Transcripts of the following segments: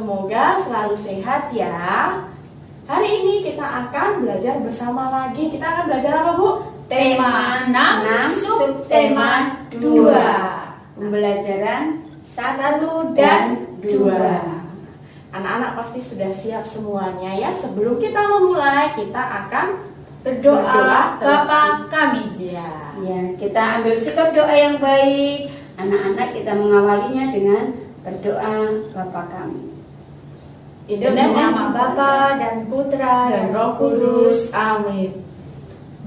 Semoga selalu sehat ya. Hari ini kita akan belajar bersama lagi. Kita akan belajar apa, Bu? Tema 6, subtema 2. Pembelajaran 1 dan 2. Anak-anak pasti sudah siap semuanya ya. Sebelum kita memulai, kita akan Berdoa Bapa kami. Ya. Ya, kita ambil sikap doa yang baik. Anak-anak kita mengawalinya dengan berdoa Bapa kami. Dalam nama Bapa dan Putra dan Roh Kudus. Amin.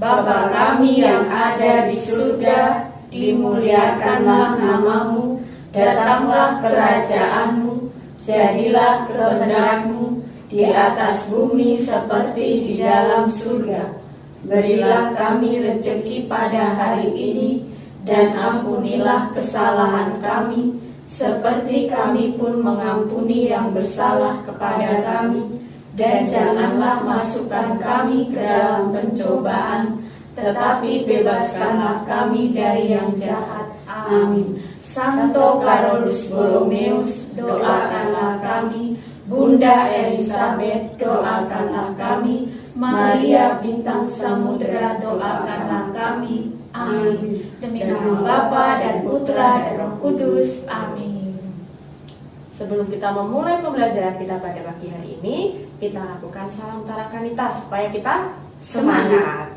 Bapa kami yang ada di surga, dimuliakanlah namamu, datanglah kerajaanmu, jadilah kehendak-Mu di atas bumi seperti di dalam surga. Berilah kami rezeki pada hari ini, dan ampunilah kesalahan kami, seperti kami pun mengampuni yang bersalah kepada kami. Dan janganlah masukkan kami ke dalam pencobaan, tetapi bebaskanlah kami dari yang jahat. Amin. Santo Carolus Borromeus, doakanlah kami. Bunda Elizabeth, doakanlah kami. Maria Bintang Samudera, doakanlah kami. Amin. Demi nama Bapa dan Putra dan Roh Kudus. Amin. Sebelum kita memulai pembelajaran kita pada pagi hari ini, kita lakukan salam tarakanita supaya kita semangat.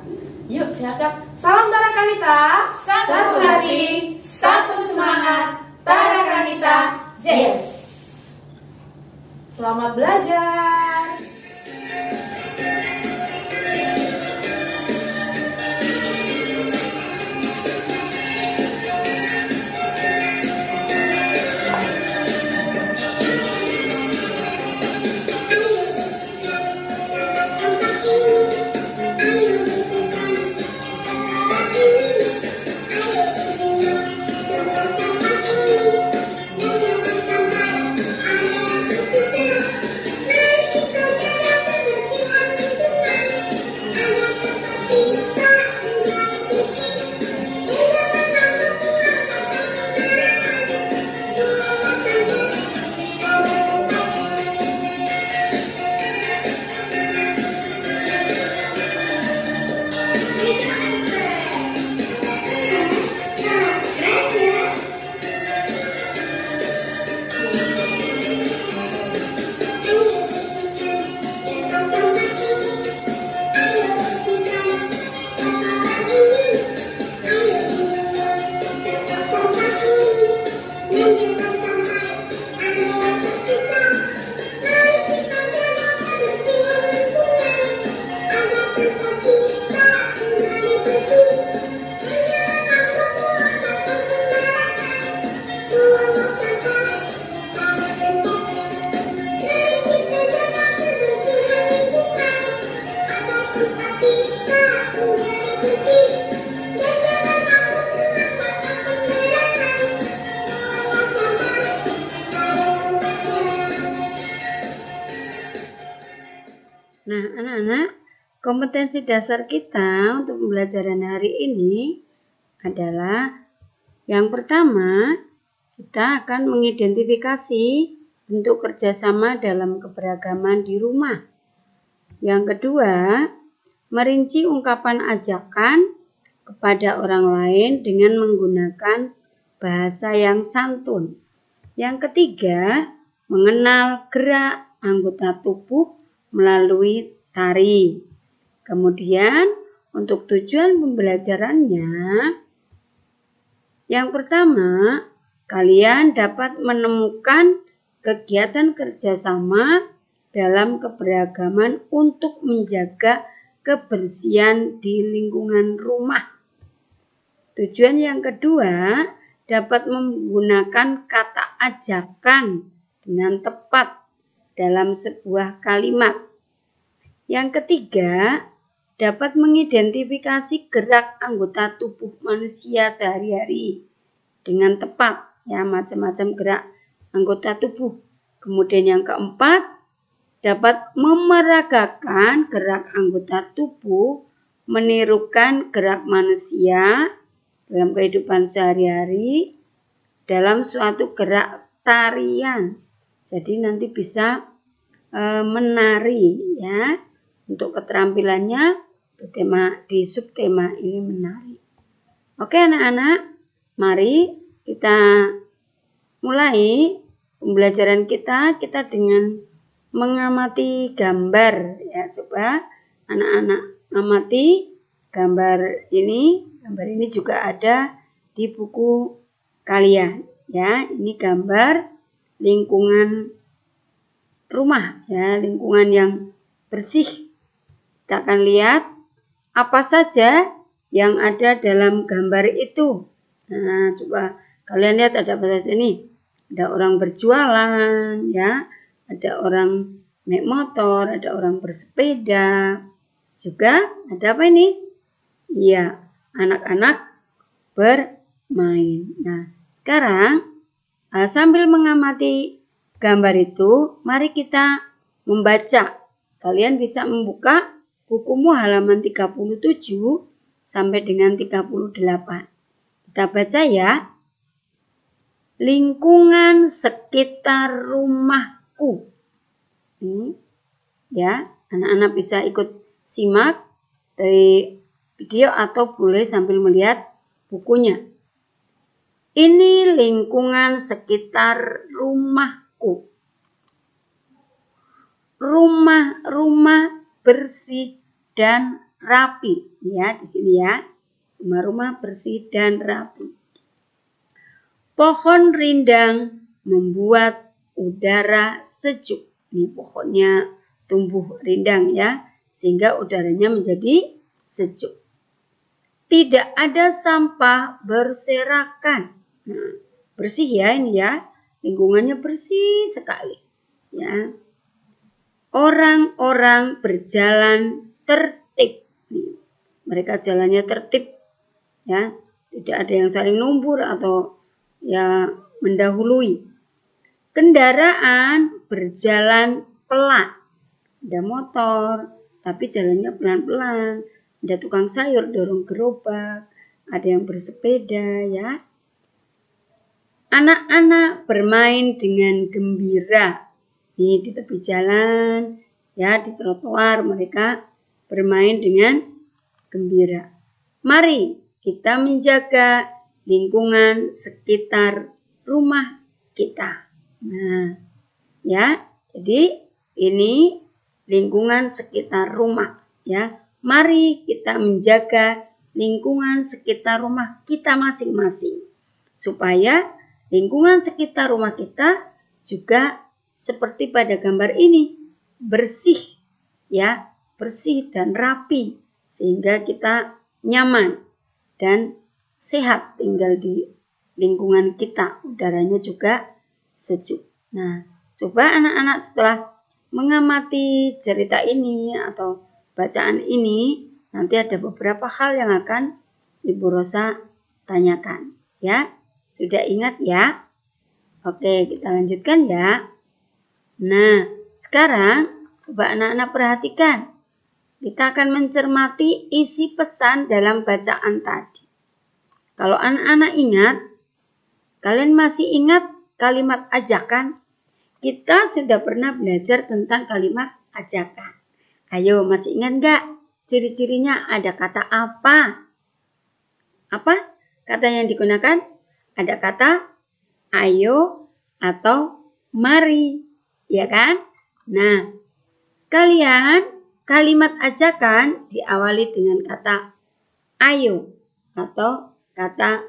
Yuk, siap-siap. Salam tarakanita. Satu hati, satu semangat. Tarakanita, yes. Selamat belajar. Nah, anak-anak, kompetensi dasar kita untuk pembelajaran hari ini adalah yang pertama, kita akan mengidentifikasi bentuk kerjasama dalam keberagaman di rumah. Yang kedua, merinci ungkapan ajakan kepada orang lain dengan menggunakan bahasa yang santun. Yang ketiga, mengenal gerak anggota tubuh melalui tari. Kemudian untuk tujuan pembelajarannya, yang pertama, kalian dapat menemukan kegiatan kerjasama dalam keberagaman untuk menjaga kebersihan di lingkungan rumah. Tujuan yang kedua, dapat menggunakan kata ajakan dengan tepat dalam sebuah kalimat. Yang ketiga, dapat mengidentifikasi gerak anggota tubuh manusia sehari-hari dengan tepat, ya, macam-macam gerak anggota tubuh. Kemudian yang keempat, dapat memeragakan gerak anggota tubuh menirukan gerak manusia dalam kehidupan sehari-hari dalam suatu gerak tarian. Jadi nanti bisa menari ya. Untuk keterampilannya di subtema ini menari. Oke anak-anak, mari kita mulai pembelajaran kita dengan mengamati gambar ya. Coba anak-anak amati gambar ini. Gambar ini juga ada di buku kalian ya. Ini gambar lingkungan rumah ya, lingkungan yang bersih. Kita akan lihat apa saja yang ada dalam gambar itu. Nah, coba kalian lihat ada apa saja nih. Ada orang berjualan ya, ada orang naik motor, ada orang bersepeda. Juga ada apa ini? Iya, anak-anak bermain. Nah, sekarang sambil mengamati gambar itu, mari kita membaca. Kalian bisa membuka bukumu halaman 37 sampai dengan 38. Kita baca ya. Lingkungan sekitar rumahku. Nih, ya, anak-anak bisa ikut simak dari video atau boleh sambil melihat bukunya. Ini lingkungan sekitar rumahku. Rumah-rumah bersih dan rapi. Ya, di sini ya. Rumah-rumah bersih dan rapi. Pohon rindang membuat udara sejuk. Ini pohonnya tumbuh rindang ya, sehingga udaranya menjadi sejuk. Tidak ada sampah berserakan. Nah, bersih ya ini ya, lingkungannya bersih sekali. Ya. Orang-orang berjalan tertib. Nih, mereka jalannya tertib ya, tidak ada yang saling numpur atau ya mendahului. Kendaraan berjalan pelan. Ada motor, tapi jalannya pelan-pelan. Ada tukang sayur dorong gerobak, ada yang bersepeda ya. Anak-anak bermain dengan gembira. Nih di tepi jalan, ya di trotoar mereka bermain dengan gembira. Mari kita menjaga lingkungan sekitar rumah kita. Nah, ya, jadi ini lingkungan sekitar rumah, ya. Mari kita menjaga lingkungan sekitar rumah kita masing-masing, supaya lingkungan sekitar rumah kita juga seperti pada gambar ini, bersih, ya, bersih dan rapi, sehingga kita nyaman dan sehat tinggal di lingkungan kita, udaranya juga sejuk. Nah, coba anak-anak setelah mengamati cerita ini atau bacaan ini, nanti ada beberapa hal yang akan Ibu Rosa tanyakan. Ya, sudah ingat ya? Oke, kita lanjutkan ya. Nah, sekarang coba anak-anak perhatikan. Kita akan mencermati isi pesan dalam bacaan tadi. Kalau anak-anak ingat, kalian masih ingat kalimat ajakan? Kita sudah pernah belajar tentang kalimat ajakan. Ayo, masih ingat enggak? Ciri-cirinya ada kata apa? Apa kata yang digunakan? Ada kata ayo atau mari, ya kan? Nah, kalian kalimat ajakan diawali dengan kata ayo atau kata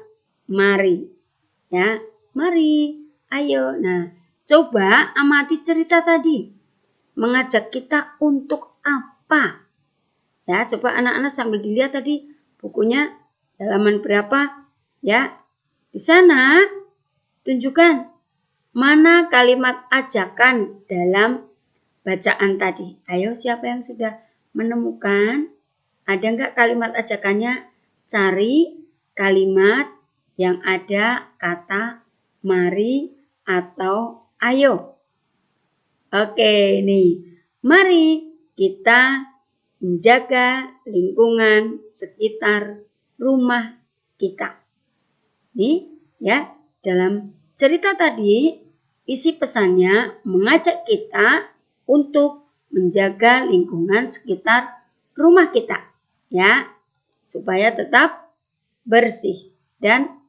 mari. Ya, mari, ayo. Nah, coba amati cerita tadi. Mengajak kita untuk apa? Ya, coba anak-anak sambil dilihat tadi bukunya halaman berapa? Ya, di sana tunjukkan mana kalimat ajakan dalam bacaan tadi. Ayo, siapa yang sudah menemukan? Ada enggak kalimat ajakannya? Cari kalimat yang ada kata mari atau ayo. Oke, nih. Mari kita menjaga lingkungan sekitar rumah kita. Nih, ya, dalam cerita tadi isi pesannya mengajak kita untuk menjaga lingkungan sekitar rumah kita, ya, supaya tetap bersih dan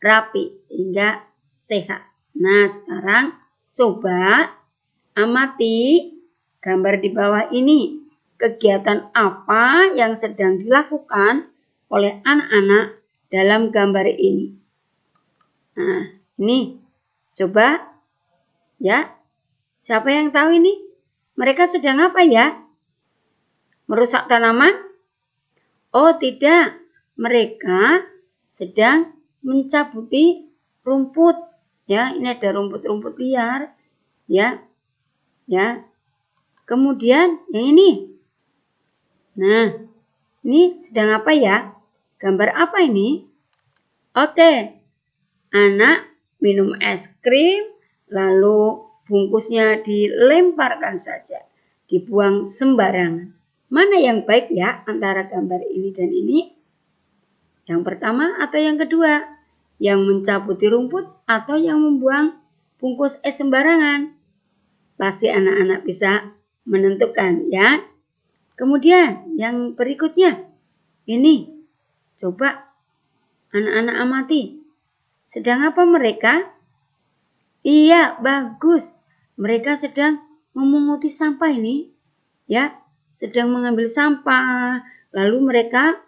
rapi sehingga sehat. Nah, sekarang coba amati gambar di bawah ini. Kegiatan apa yang sedang dilakukan oleh anak-anak dalam gambar ini? Nah, ini coba ya. Siapa yang tahu ini? Mereka sedang apa ya? Merusak tanaman? Oh, tidak. Mereka sedang mencabuti rumput. Ya, ini ada rumput-rumput liar. Ya. Ya. Kemudian yang ini. Nah, ini sedang apa ya? Gambar apa ini? Oke. Anak minum es krim, lalu bungkusnya dilemparkan saja, dibuang sembarangan. Mana yang baik ya antara gambar ini dan ini? Yang pertama atau yang kedua? Yang mencabuti rumput atau yang membuang bungkus es sembarangan? Pasti anak-anak bisa menentukan ya. Kemudian yang berikutnya, ini coba anak-anak amati. Sedang apa mereka? Iya, bagus. Mereka sedang memunguti sampah ini. Ya, sedang mengambil sampah. Lalu mereka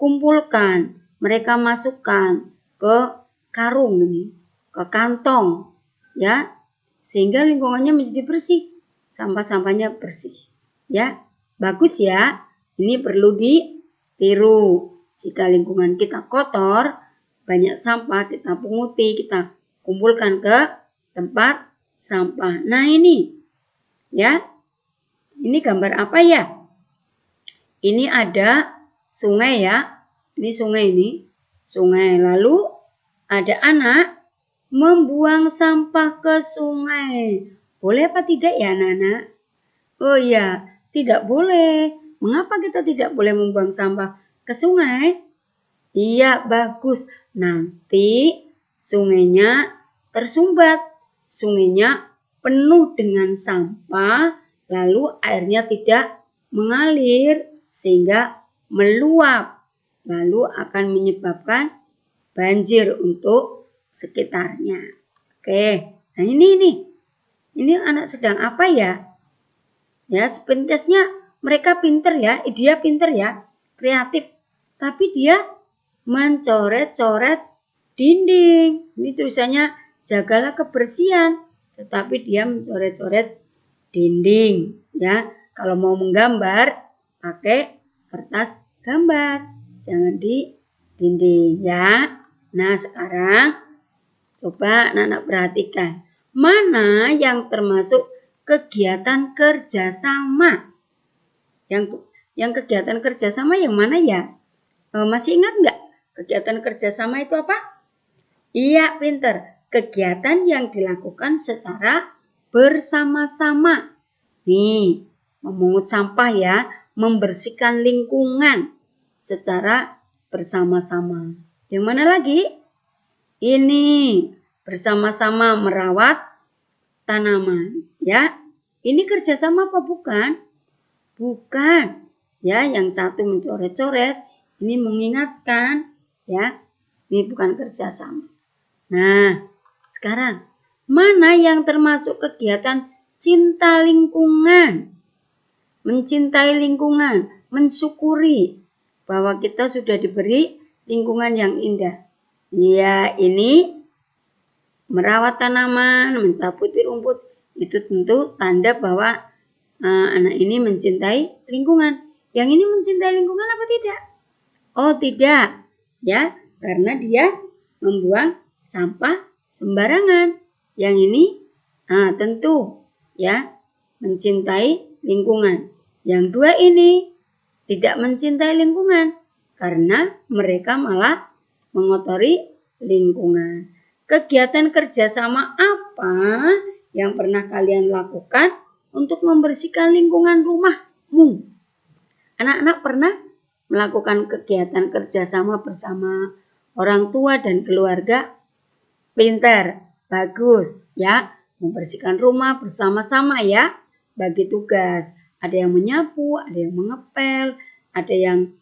kumpulkan. Mereka masukkan ke karung ini, ke kantong. Ya, sehingga lingkungannya menjadi bersih. Sampah-sampahnya bersih. Ya, bagus ya. Ini perlu ditiru. Jika lingkungan kita kotor, banyak sampah, kita punguti, kita kumpulkan ke tempat sampah. Nah ini, ya, ini gambar apa ya? Ini ada sungai ya. Ini sungai ini. Sungai. Lalu ada anak membuang sampah ke sungai. Boleh apa tidak ya anak-anak? Oh iya, tidak boleh. Mengapa kita tidak boleh membuang sampah ke sungai? Iya, bagus. Nanti sungainya tersumbat. Sungainya penuh dengan sampah, lalu airnya tidak mengalir sehingga meluap. Lalu akan menyebabkan banjir untuk sekitarnya. Oke, nah ini. Ini anak sedang apa ya? Ya, sepintasnya mereka pinter ya, dia pinter ya, kreatif. Tapi dia mencoret-coret dinding. Ini tulisannya jagalah kebersihan. Tetapi dia mencoret-coret dinding. Ya, kalau mau menggambar pakai kertas gambar, jangan di dinding ya. Nah sekarang coba anak-anak perhatikan mana yang termasuk kegiatan kerjasama. Yang kegiatan kerjasama yang mana ya? Masih ingat nggak? Kegiatan kerjasama itu apa? Iya, pinter. Kegiatan yang dilakukan secara bersama-sama. Nih, memungut sampah ya, membersihkan lingkungan secara bersama-sama. Yang mana lagi? Ini, bersama-sama merawat tanaman. Ya, ini kerjasama apa bukan? Bukan. Ya, yang satu mencoret-coret, ini mengingatkan. Ya, ini bukan kerjasama. Nah, sekarang mana yang termasuk kegiatan cinta lingkungan? Mencintai lingkungan, mensyukuri bahwa kita sudah diberi lingkungan yang indah. Ya, ini merawat tanaman, mencabuti rumput, itu tentu tanda bahwa anak ini mencintai lingkungan. Yang ini mencintai lingkungan apa tidak? Oh, tidak. Ya, karena dia membuang sampah sembarangan. Yang ini tentu ya mencintai lingkungan. Yang dua ini tidak mencintai lingkungan karena mereka malah mengotori lingkungan. Kegiatan kerjasama apa yang pernah kalian lakukan untuk membersihkan lingkungan rumahmu? Anak-anak pernah melakukan kegiatan kerjasama bersama orang tua dan keluarga? Pinter, bagus ya. membersihkan rumah bersama-sama ya. Bagi tugas, ada yang menyapu, ada yang mengepel, ada yang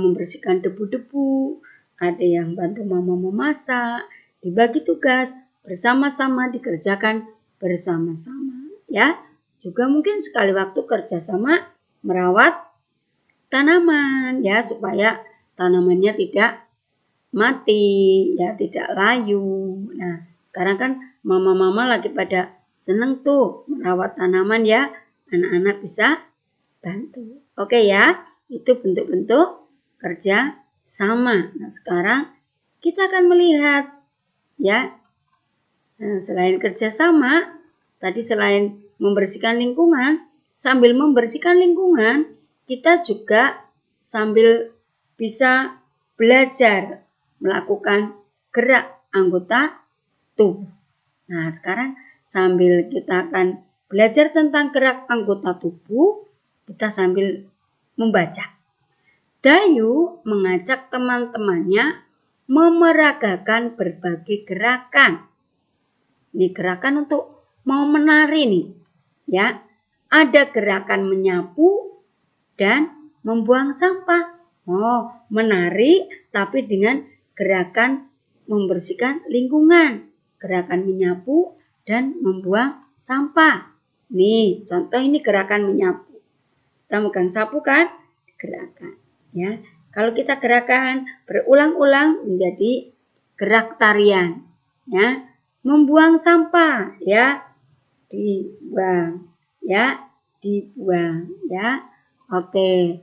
membersihkan debu-debu, ada yang bantu mama memasak. Dibagi tugas bersama-sama, dikerjakan bersama-sama ya. Juga mungkin sekali waktu kerjasama merawat tanaman ya, supaya tanamannya tidak mati ya, tidak layu. Nah, sekarang kan mama-mama lagi pada seneng tuh merawat tanaman ya, anak-anak bisa bantu. Oke ya, itu bentuk-bentuk kerja sama. Nah, sekarang kita akan melihat ya, nah, selain kerja sama, tadi selain membersihkan lingkungan, sambil membersihkan lingkungan, kita juga sambil bisa belajar melakukan gerak anggota tubuh. Nah, sekarang sambil kita akan belajar tentang gerak anggota tubuh, kita sambil membaca. Dayu mengajak teman-temannya memeragakan berbagai gerakan. Ini gerakan untuk mau menari nih. Ya, ada gerakan menyapu dan membuang sampah. Oh, menari tapi dengan gerakan membersihkan lingkungan. Gerakan menyapu dan membuang sampah. Nih, contoh ini gerakan menyapu. Kita megang sapu kan? Gerakan. Ya, kalau kita gerakan berulang-ulang menjadi gerak tarian. Ya, membuang sampah. Ya, dibuang ya, dibuang ya. Oke,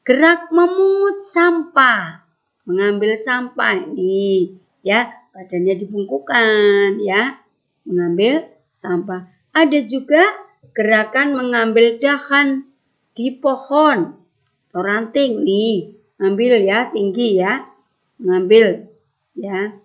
gerak memungut sampah, mengambil sampah ini ya, badannya dibungkukkan ya, mengambil sampah. Ada juga gerakan mengambil dahan di pohon atau ranting nih, ambil ya, tinggi ya, mengambil ya.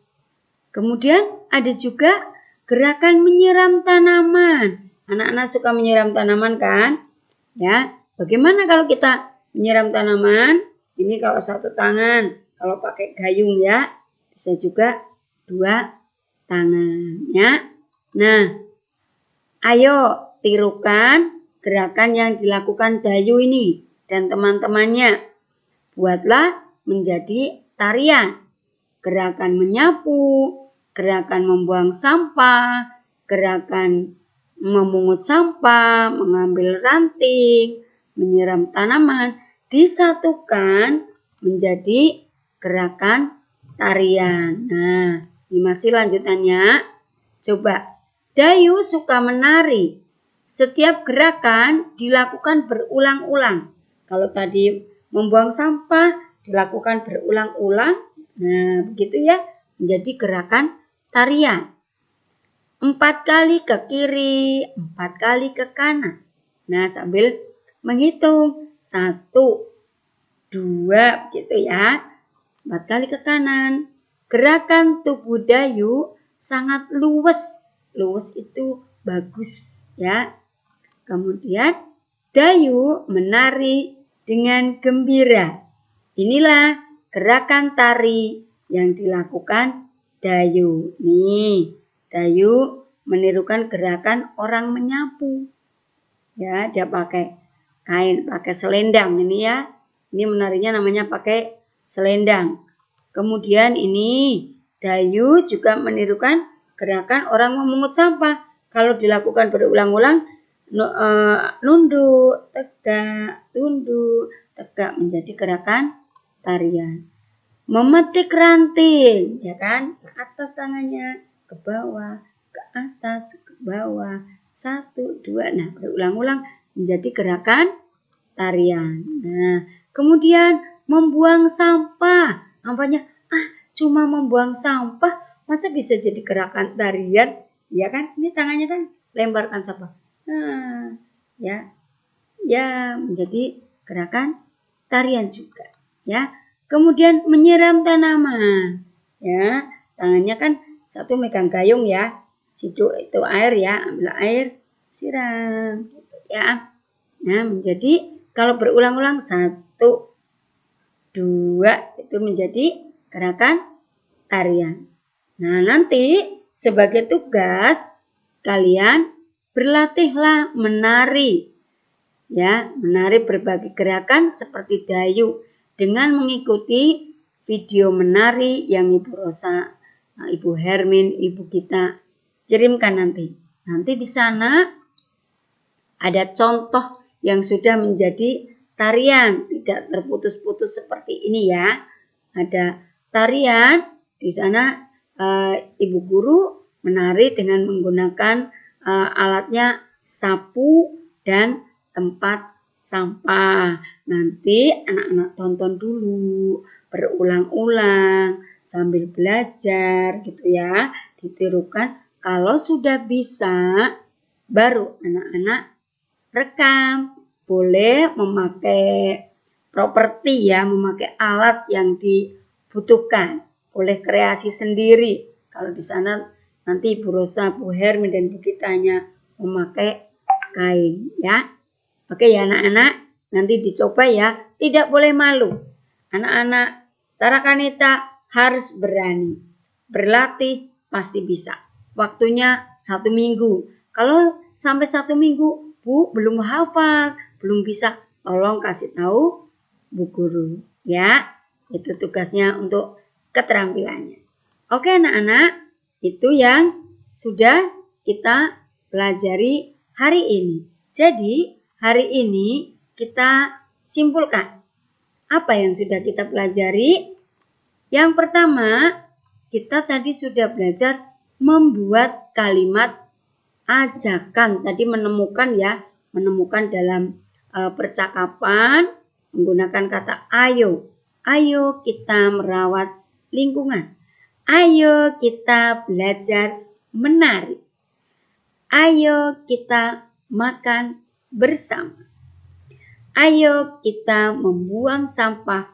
Kemudian ada juga gerakan menyiram tanaman. Anak-anak suka menyiram tanaman kan? Ya, bagaimana kalau kita menyiram tanaman? Ini kalau satu tangan, kalau pakai gayung ya, bisa juga dua tangan ya. Nah, ayo tirukan gerakan yang dilakukan Dayu ini dan teman-temannya. Buatlah menjadi tarian. Gerakan menyapu, gerakan membuang sampah, gerakan memungut sampah, mengambil ranting, menyiram tanaman, disatukan menjadi gerakan tarian. Nah, ini masih lanjutannya. Coba, Dayu suka menari. Setiap gerakan dilakukan berulang-ulang. Kalau tadi membuang sampah dilakukan berulang-ulang, nah begitu ya, menjadi gerakan tarian. 4 kali ke kiri, 4 kali ke kanan. Nah, sambil menghitung 1, 2, gitu ya. 4 kali ke kanan. Gerakan tubuh Dayu sangat luwes. Luwes itu bagus ya. Kemudian Dayu menari dengan gembira. Inilah gerakan tari yang dilakukan Dayu. Nih, Dayu menirukan gerakan orang menyapu. Ya, dia pakai kain, pakai selendang ini ya. Ini menarinya namanya pakai selendang. Kemudian ini Dayu juga menirukan gerakan orang memungut sampah. Kalau dilakukan berulang-ulang, nunduk, tegak, tunduk, tegak menjadi gerakan tarian. Memetik ranting, ya kan? Ke atas tangannya, ke bawah, ke atas, ke bawah. 1, 2. Nah, berulang-ulang menjadi gerakan tarian. Nah, kemudian membuang sampah. Nampaknya, cuma membuang sampah, masa bisa jadi gerakan tarian? Ya kan? Ini tangannya kan lemparkan sampah. Nah, ya menjadi gerakan tarian juga. Ya. Kemudian menyiram tanaman. Ya, tangannya kan satu megang gayung ya. Situ itu air ya, ambil air, siram gitu ya. Nah, menjadi kalau berulang-ulang 1, 2 itu menjadi gerakan tarian. Nah, nanti sebagai tugas kalian berlatihlah menari. Ya, menari berbagai gerakan seperti dayung dengan mengikuti video menari yang Ibu Rosa, Ibu Hermin, Ibu Gita kirimkan nanti. Nanti di sana ada contoh yang sudah menjadi tarian, tidak terputus-putus seperti ini ya. Ada tarian, di sana Ibu Guru menari dengan menggunakan alatnya sapu dan tempat sampah. Nanti anak-anak tonton dulu, berulang-ulang sambil belajar gitu ya, ditirukan. Kalau sudah bisa, baru anak-anak rekam. Boleh memakai properti ya, memakai alat yang dibutuhkan. Boleh kreasi sendiri. Kalau di sana nanti Ibu Rosa, Bu Hermin dan Bu Gitanya memakai kain ya. Oke ya anak-anak, nanti dicoba ya. Tidak boleh malu. Anak-anak Tarakanita harus berani. Berlatih pasti bisa. Waktunya 1 minggu. Kalau sampai 1 minggu, Bu belum hafal, belum bisa, tolong kasih tahu Bu Guru ya. Itu tugasnya untuk keterampilannya. Oke anak-anak, itu yang sudah kita pelajari hari ini. Jadi hari ini kita simpulkan apa yang sudah kita pelajari. Yang pertama, kita tadi sudah belajar membuat kalimat ajakan. Tadi menemukan dalam percakapan menggunakan kata ayo. Ayo kita merawat lingkungan. Ayo kita belajar menari. Ayo kita makan bersama. Ayo kita membuang sampah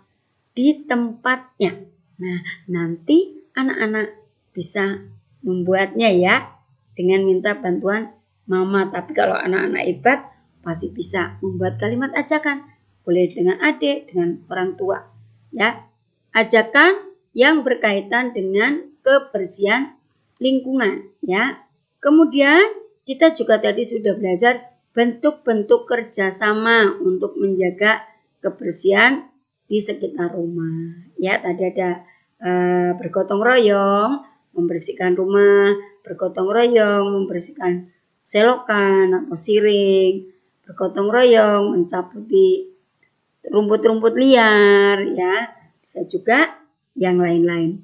di tempatnya. Nah, nanti anak-anak bisa membuatnya ya dengan minta bantuan mama. Tapi kalau anak-anak hebat pasti bisa membuat kalimat ajakan. Boleh dengan adik, dengan orang tua ya. Ajakan yang berkaitan dengan kebersihan lingkungan ya. Kemudian kita juga tadi sudah belajar bentuk-bentuk kerjasama untuk menjaga kebersihan di sekitar rumah. Ya, tadi ada bergotong royong membersihkan rumah, bergotong royong membersihkan selokan atau siring, bergotong royong mencabuti rumput-rumput liar ya. Bisa juga yang lain-lain,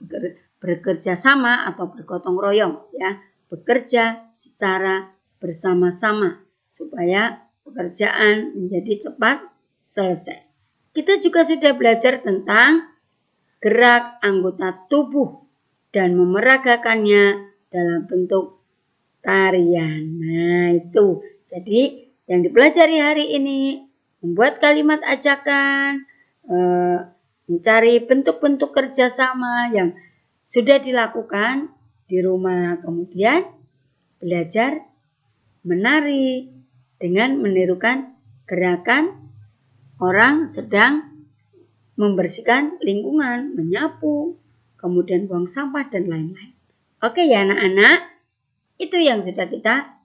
bekerja sama atau bergotong royong ya, bekerja secara bersama-sama supaya pekerjaan menjadi cepat selesai. Kita juga sudah belajar tentang gerak anggota tubuh dan memeragakannya dalam bentuk tarian. Nah itu, jadi yang dipelajari hari ini membuat kalimat ajakan, mencari bentuk-bentuk kerjasama yang sudah dilakukan di rumah. Kemudian belajar menari dengan menirukan gerakan orang sedang membersihkan lingkungan, menyapu, kemudian buang sampah dan lain-lain. Oke ya anak-anak, itu yang sudah kita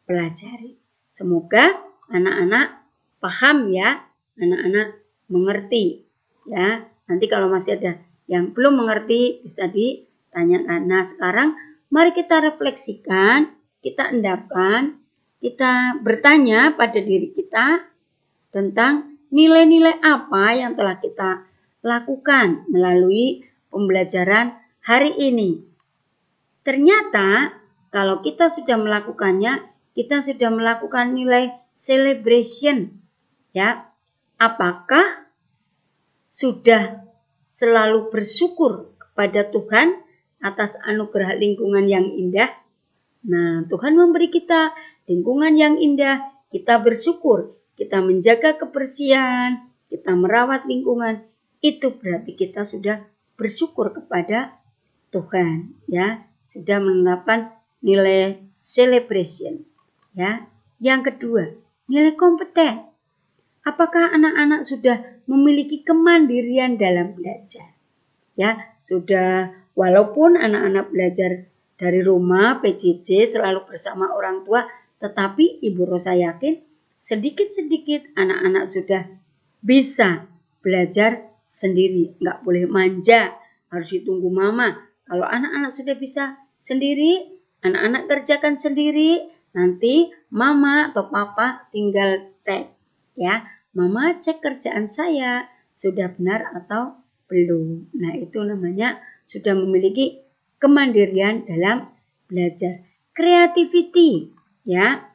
pelajari. Semoga anak-anak paham ya, anak-anak mengerti ya. Nanti kalau masih ada yang belum mengerti bisa ditanyakan. Nah sekarang mari kita refleksikan, kita endapkan, kita bertanya pada diri kita tentang nilai-nilai apa yang telah kita lakukan melalui pembelajaran hari ini. Ternyata kalau kita sudah melakukannya, kita sudah melakukan nilai celebration. Ya, apakah sudah selalu bersyukur kepada Tuhan atas anugerah lingkungan yang indah? Nah, Tuhan memberi kita lingkungan yang indah, kita bersyukur. Kita menjaga kebersihan, kita merawat lingkungan, itu berarti kita sudah bersyukur kepada Tuhan, ya, sudah menerapkan nilai celebration, ya. Yang kedua, nilai kompeten. Apakah anak-anak sudah memiliki kemandirian dalam belajar? Ya, sudah, walaupun anak-anak belajar Dari rumah PJJ selalu bersama orang tua, tetapi Ibu Rosa yakin sedikit-sedikit anak-anak sudah bisa belajar sendiri. Nggak boleh manja, harus ditunggu mama. Kalau anak-anak sudah bisa sendiri, anak-anak kerjakan sendiri, nanti mama atau papa tinggal cek. Ya, mama cek kerjaan saya sudah benar atau belum. Nah, itu namanya sudah memiliki kemandirian dalam belajar. Creativity, ya.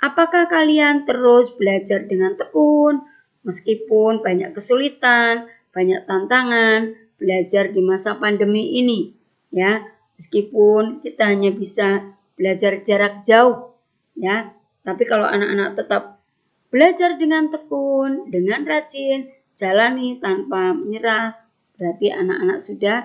Apakah kalian terus belajar dengan tekun meskipun banyak kesulitan, banyak tantangan belajar di masa pandemi ini, ya. Meskipun kita hanya bisa belajar jarak jauh, ya. Tapi kalau anak-anak tetap belajar dengan tekun, dengan rajin, jalani tanpa menyerah, berarti anak-anak sudah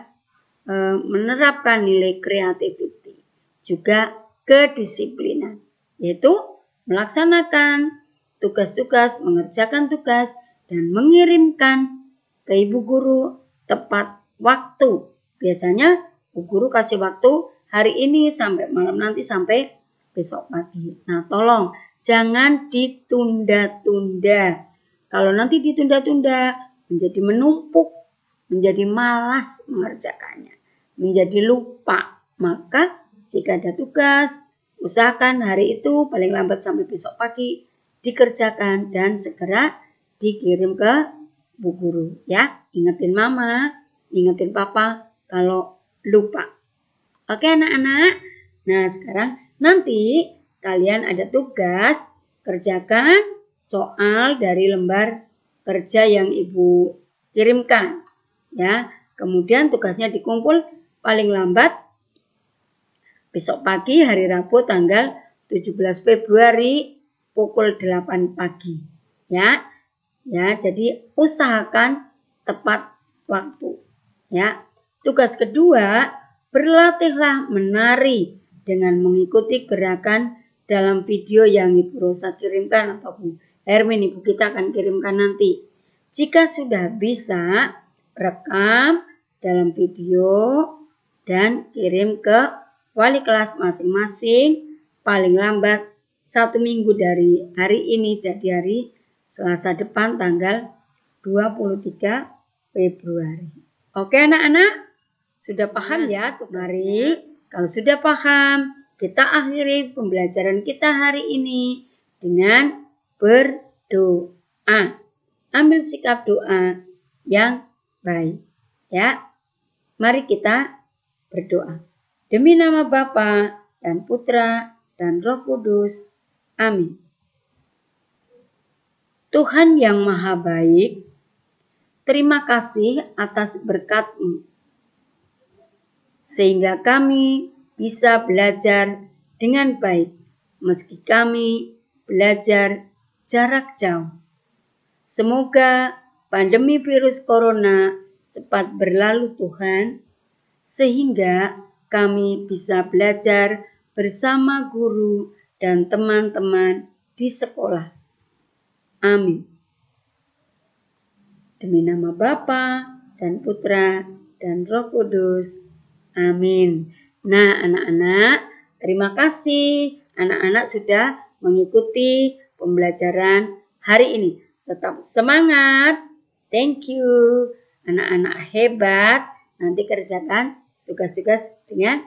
menerapkan nilai creativity, juga kedisiplinan, yaitu melaksanakan tugas-tugas, mengerjakan tugas, dan mengirimkan ke ibu guru tepat waktu. Biasanya ibu guru kasih waktu hari ini sampai malam nanti sampai besok pagi. Nah, tolong jangan ditunda-tunda. Kalau nanti ditunda-tunda menjadi menumpuk, menjadi malas mengerjakannya, menjadi lupa. Maka jika ada tugas, usahakan hari itu paling lambat sampai besok pagi dikerjakan dan segera dikirim ke bu guru, ya. Ingetin mama, ingetin papa kalau lupa. Oke anak-anak. Nah, sekarang nanti kalian ada tugas, kerjakan soal dari lembar kerja yang ibu kirimkan, ya. Kemudian tugasnya dikumpul paling lambat besok pagi hari Rabu tanggal 17 Februari pukul 8 pagi, ya. Ya, jadi usahakan tepat waktu, ya. Tugas kedua, berlatihlah menari dengan mengikuti gerakan dalam video yang Ibu Rosa kirimkan atau Bu Hermin, Ibu kita akan kirimkan nanti. Jika sudah bisa, rekam dalam video dan kirim ke wali kelas masing-masing paling lambat 1 minggu dari hari ini, jadi hari Selasa depan tanggal 23 Februari. Oke anak-anak, sudah paham ya? Mari, kalau sudah paham, kita akhiri pembelajaran kita hari ini dengan berdoa. Ambil sikap doa yang baik, ya. Mari kita berdoa. Demi nama Bapa dan Putra dan Roh Kudus. Amin. Tuhan yang Maha Baik, terima kasih atas berkat-Mu, sehingga kami bisa belajar dengan baik, meski kami belajar jarak jauh. Semoga pandemi virus corona cepat berlalu Tuhan, sehingga kami bisa belajar bersama guru dan teman-teman di sekolah. Amin. Demi nama Bapa dan Putra dan Roh Kudus. Amin. Nah, anak-anak, terima kasih. Anak-anak sudah mengikuti pembelajaran hari ini. Tetap semangat. Thank you. Anak-anak hebat. Nanti kerjakan tugas-tugas dengan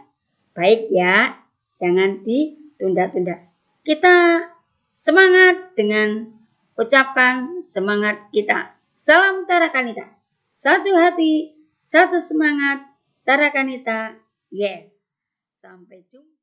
baik ya. Jangan ditunda-tunda. Kita semangat dengan ucapkan semangat kita. Salam Tarakanita. Satu hati, satu semangat. Tarakanita. Yes. Sampai jumpa.